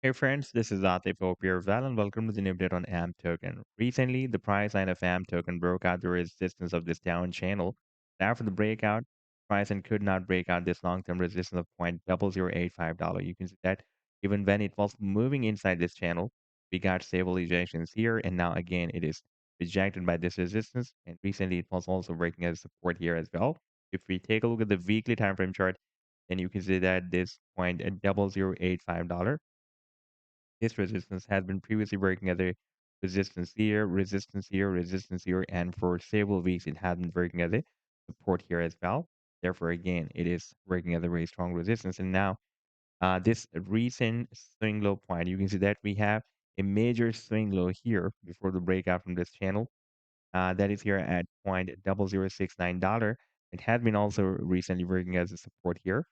Hey friends, this is Atif Hope here, well, and welcome to the new update on AMP token. Recently, the price line of AMP token broke out the resistance of this down channel. After the breakout, price line could not break out this long-term resistance of $0.0085. You can see that even when it was moving inside this channel, we got stabilizations here, and now again it is rejected by this resistance. And recently, it was also breaking as support here as well. If we take a look at the weekly time frame chart, then you can see that this $0.0085. This resistance has been previously working as a resistance here, resistance here, resistance here, and for several weeks it has been working as a support here as well. Therefore, again, it is working as a very strong resistance. And now, this recent swing low point, you can see that we have a major swing low here before the breakout from this channel. That is here at $0.0069. It has been also recently working as a support here.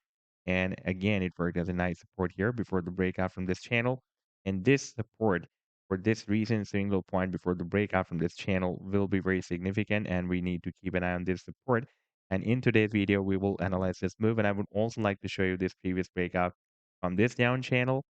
And again, it worked as a nice support here before the breakout from this channel. And this support for this recent single point before the breakout from this channel will be very significant. And we need to keep an eye on this support. And in today's video, we will analyze this move. And I would also like to show you this previous breakout from this down channel,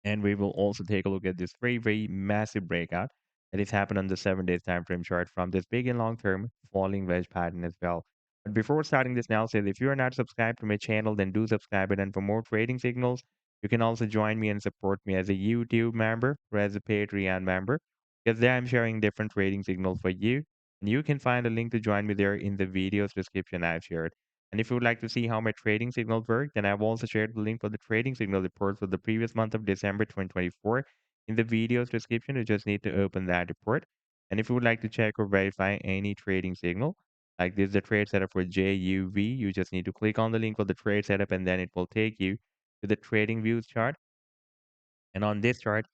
and we will also take a look at this very, very massive breakout that has happened on the 7 days time frame chart from this big and long term falling wedge pattern as well. But before starting this analysis, if you are not subscribed to my channel, then do subscribe it. And for more trading signals, you can also join me and support me as a YouTube member or as a Patreon member, because there I'm sharing different trading signals for you. And you can find a link to join me there in the video's description I've shared. And if you would like to see how my trading signals work, then I've also shared the link for the trading signal report for the previous month of December 2024 in the video's description. You just need to open that report. And if you would like to check or verify any trading signal, like this is the trade setup for JUV, you just need to click on the link for the trade setup and then it will take you to the trading views chart. And on this chart,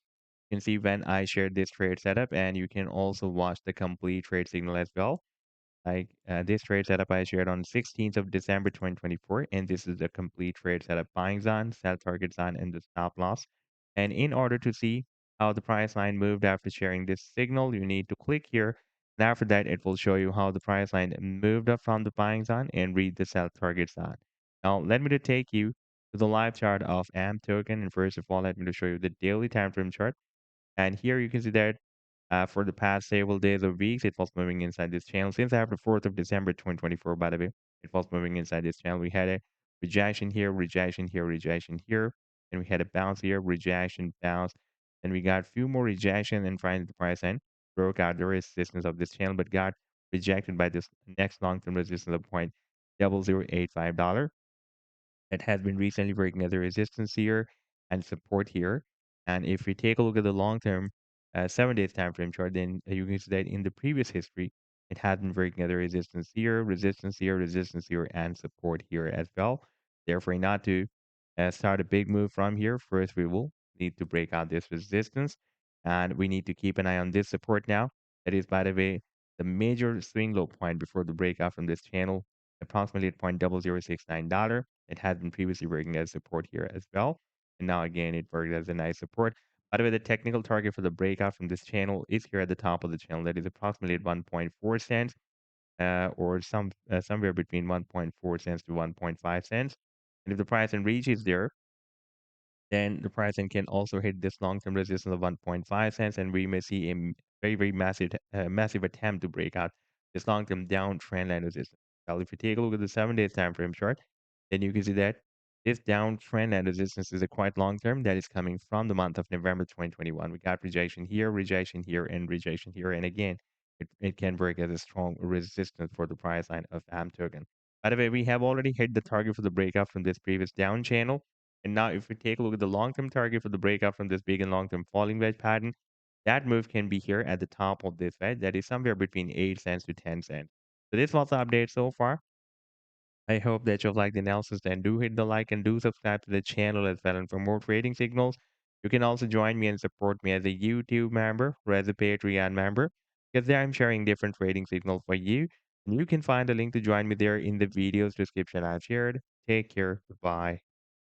you can see when I shared this trade setup, and you can also watch the complete trade signal as well. Like this trade setup I shared on 16th of December 2024, and this is the complete trade setup: buying zone, sell target zone, and the stop loss. And in order to see how the price line moved after sharing this signal, you need to click here. And after that, it will show you how the price line moved up from the buying zone and read the sell target zone. Now, let me to take you to the live chart of AMP token. And first of all, let me to show you the daily time frame chart. And here you can see that for the past several days or weeks, it was moving inside this channel. Since after 4th of December 2024, by the way, it was moving inside this channel. We had a rejection here, rejection here, rejection here. And we had a bounce here, rejection, bounce. And we got a few more rejection and finally the price end broke out the resistance of this channel, but got rejected by this next long-term resistance of $0.0085. It has been recently breaking as a resistance here and support here. And if we take a look at the long term 7 days time frame chart, then you can see that in the previous history, it has been breaking as a resistance here, resistance here, resistance here, and support here as well. Therefore, not to start a big move from here, first we will need to break out this resistance. And we need to keep an eye on this support now. That is, by the way, the major swing low point before the breakout from this channel, approximately at $0.0069. It had been previously working as support here as well. And now again, it worked as a nice support. By the way, the technical target for the breakout from this channel is here at the top of the channel. That is approximately at 1.4 cents, or somewhere between 1.4 cents to 1.5 cents. And if the price and reaches there, then the pricing can also hit this long-term resistance of 1.5 cents, and we may see a very, very massive attempt to break out this long-term downtrend line resistance. Well, if you take a look at the 7 days time frame chart, then you can see that this downtrend line resistance is a quite long-term that is coming from the month of November 2021. We got rejection here, and rejection here, and again, it can work as a strong resistance for the price line of AM token. By the way, we have already hit the target for the breakout from this previous down channel. And now if we take a look at the long-term target for the breakout from this big and long-term falling wedge pattern, that move can be here at the top of this wedge. That is somewhere between 8 cents to 10 cents. So this was the update so far. I hope that you've liked the analysis. Then do hit the like and do subscribe to the channel as well. And for more trading signals, you can also join me and support me as a YouTube member or as a Patreon member, because there I'm sharing different trading signals for you. And you can find a link to join me there in the video's description I've shared. Take care. Bye.